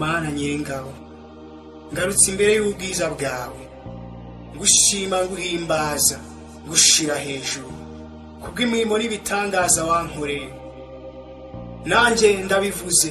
Mana nyiringabo, ngarutse imbere y'ubwiza bwawe, ngushima nguhimbaza, ngushira hejuru kubw'imirimo n'ibitangaza wankoreye. Nanjye ndabivuze,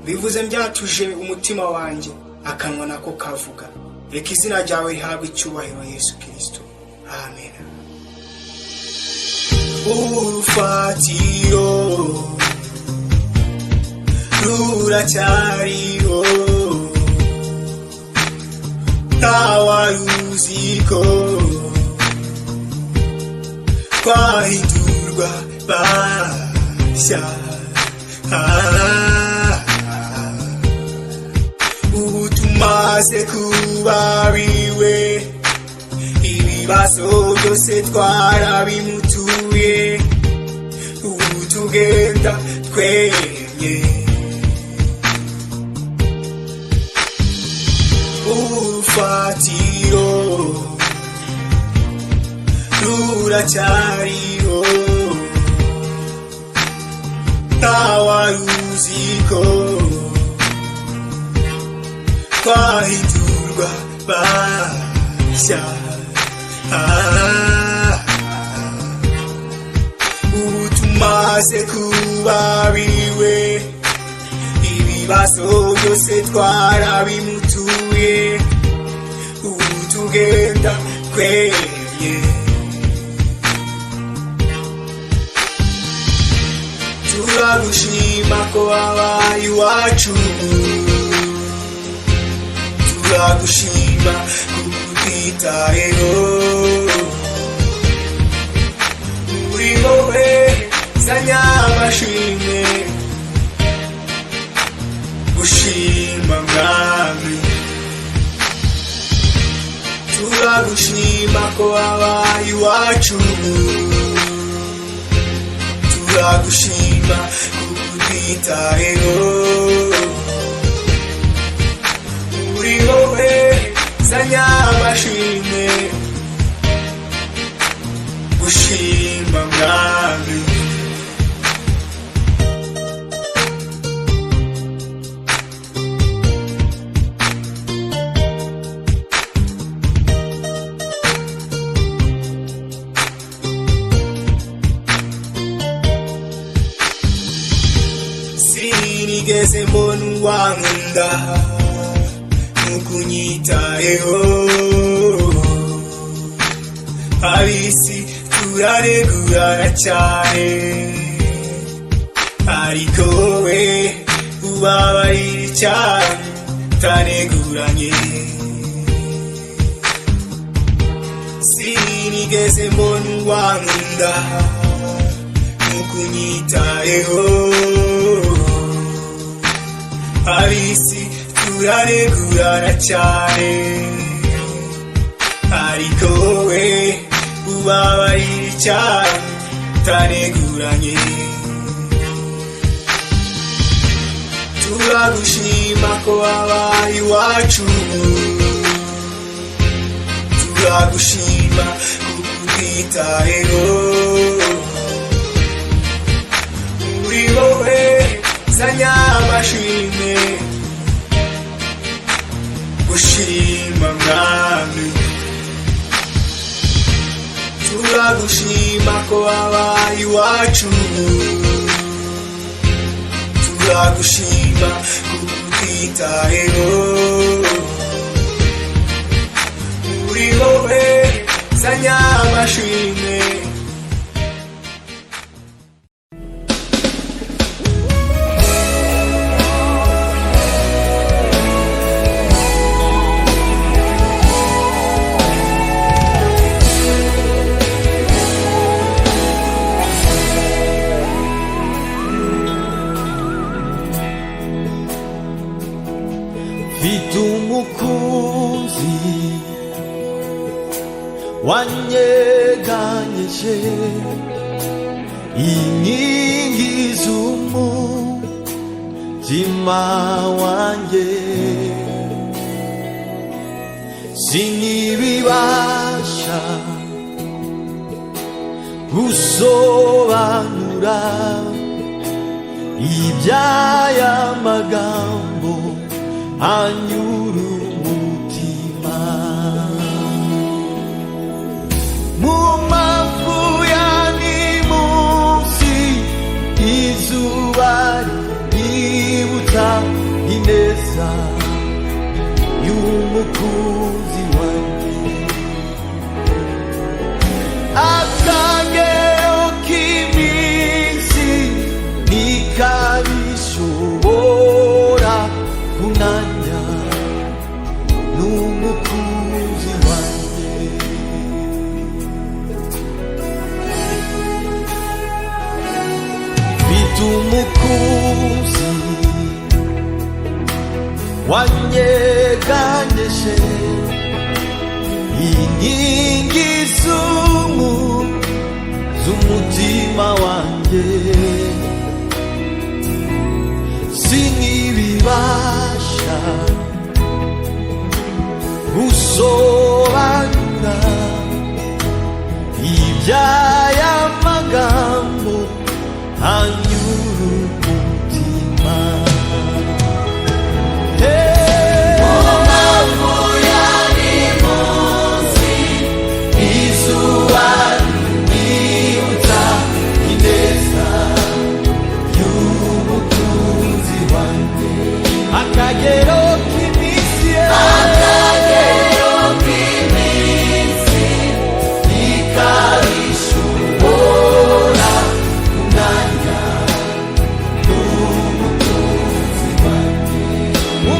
bivuze mbyatuje umutima wanjye, akanwa nako kavuga. Reka izina ryawe rihabwe icyubahiro, Yesu Kristo. Amen. Urufatiro ruracyariho, ntawaruziko twahindurwa bashya. Ubu tumaze kubariwe, ibibazo byose twarabimutuye. Ubu tugenda twemye, urufatiro ruracyariho, ntawaruziko twahindurwa bashya. Ubu tumaze kubariwe, ibibazo byose twarabimutuye. Ubu tugenda twemye, turagushima ko wabaye iwacu, turagushima kutwitayeho. Uri wowe zanyamashimwe, gushima mwami. Turagushima ko wabaye iwacu, turagushima kutwitayeho. Uri wowe zanyamashimwe, gushima mwami. Sinigeze mbona uwankunda nukunyitayeho. Abisi turaregurana cyane, ariko wowe ubabarira cyane utaneguranye. Sinigeze mbona uwankunda nukunyitayeho. Abisi turaregurana cyane, ariko wowe ubabarira cyane utaneguranye. Turagushima ko wabaye iwacu, turagushima kutwitayeho. Uri wowe zanyamashimwe, gushima mwami. Turagushima ko wabaye iwacu, turagushima kutwitayeho. Uri wowe zanyamashimwe, umukunzi wanyeganyije inkingi z'umutima wanjye. Sinibibasha gusobanura iby'aya magambo anyura umutima. Mu mavuya n'imunsi izuba ryibutsa ineza y'umukunzi wanjye. Akagero k'iminsi ntikabishobora kunanya n'umukunzi wanjye. Mfite umukunzi wanyeganyeshe inkingi z'umutima wanjye. Sinkibibasha gusobanura iby'aya magambo anyura umutima. Akagero k'iminsi ntikabishobora kunanya n'umukunzi wanjye. Mu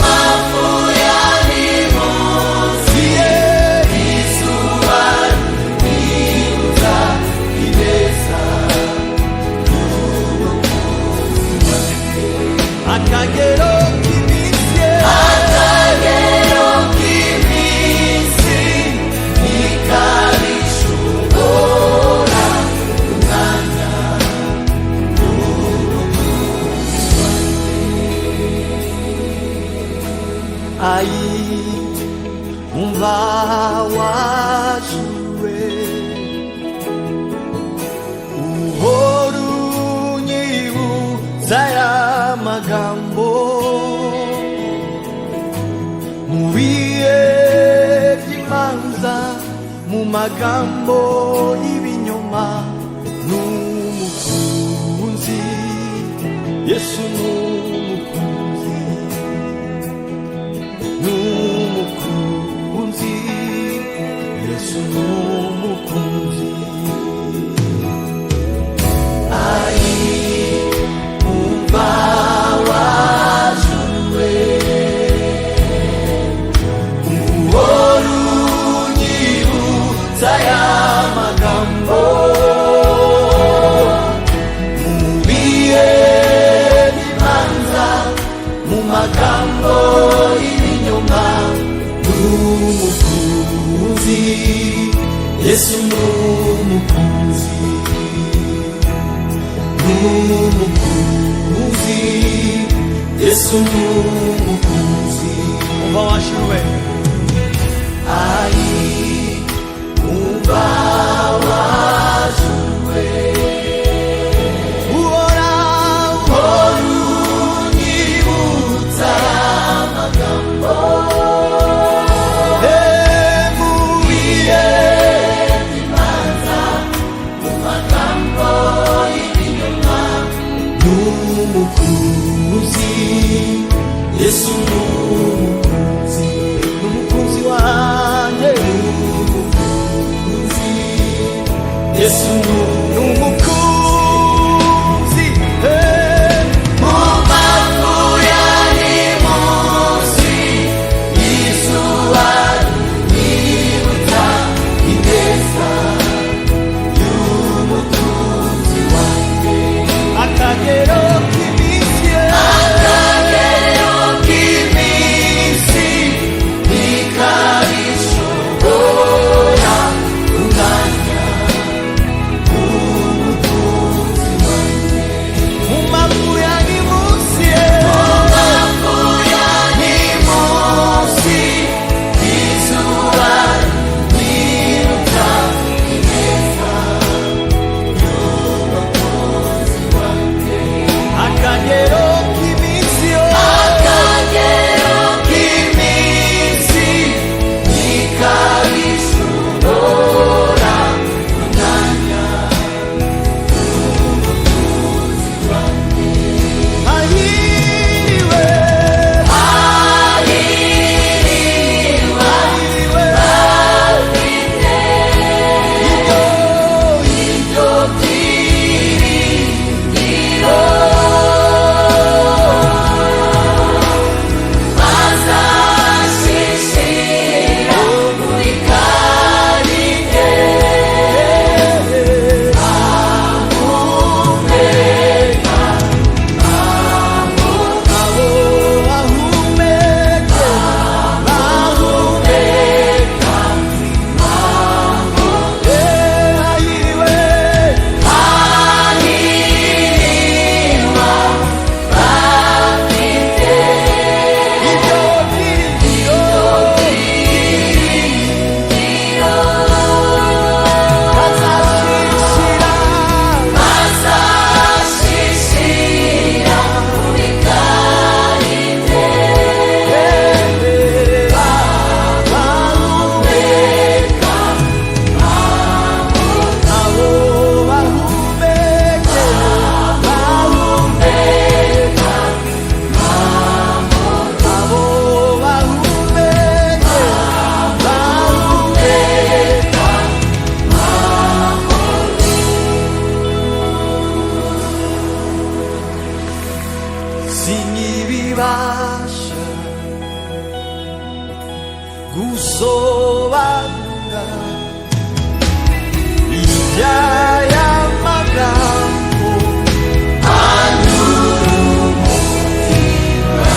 mavuya n'imunsi izuba ryibutsa ineza. Akagero k'iminsi ntikabishobora kunanya n'umukunzi wanjye. Ayi umva wajurwe uhora unyibutsa aya magambo mu bihe by'imanza, mu magambo y'ibinyoma. N'umukunzi Yesu, n'umukunzi, n'umukunzi Yesu, n'umukunzi. Aya magambo mu bihe by'imanza, mu magambo y'ibinyoma. N'umukunzi Yesu, n'umukunzi, n'umukunzi Yesu, n'umukunzi. Umva washuwe umva wajurwe uhora unyibutsa amagambo mu bihe by'imanza, mu magambo y'ibinyoma. N'umukunzi Yesu, n'umukunzi, n'umukunzi wanjye. Yesu n'umukunzi. Mu mavuya n'imunsi izuba ryibutsa ineza y'umukunzi wanjye. Akagero k'iminsi ntikabishobora kunanya singibibasha gusobanura iby'aya magambo anyura umutima.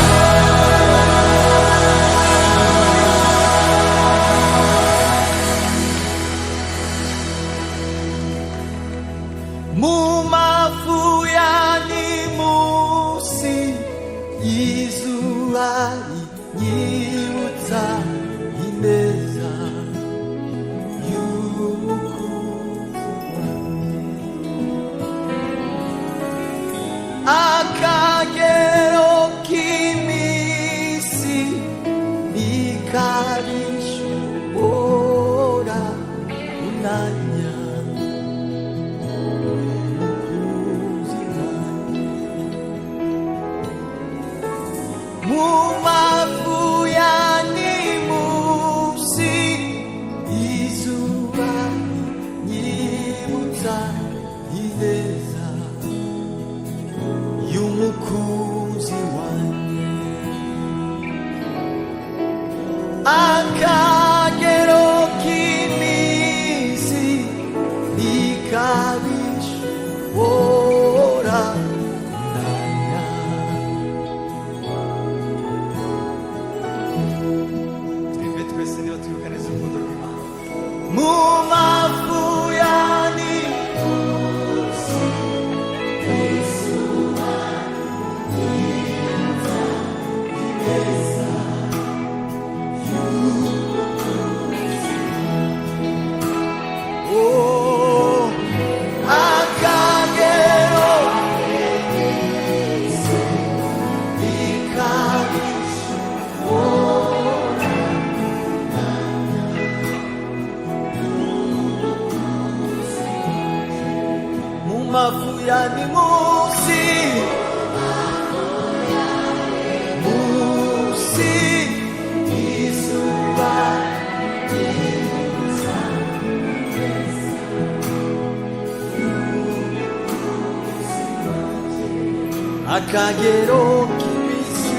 Mu mafu yani munsi y'izuba rinyibutsa ineza y'umukunzi wanjye. Akagero k'iminsi ntikabishobora kunanya umukunzi wanjye. Mu mafu yani munsi y'izuba rinyibutsa ineza y'umukunzi wanjye. Akagero k'iminsi ntikabishobora kunanya. Twebwe twese niba twibukaniza urukundo rw'Imana. Mu mafu yani munsi y'izuba rinyibutsa ineza y'umukunzi. Oh, akagero k'iminsi ntikabishobora mu mafu yani munsi y'izuba rinyibutsa ineza y'umukunzi wanjye. Akagero k'iminsi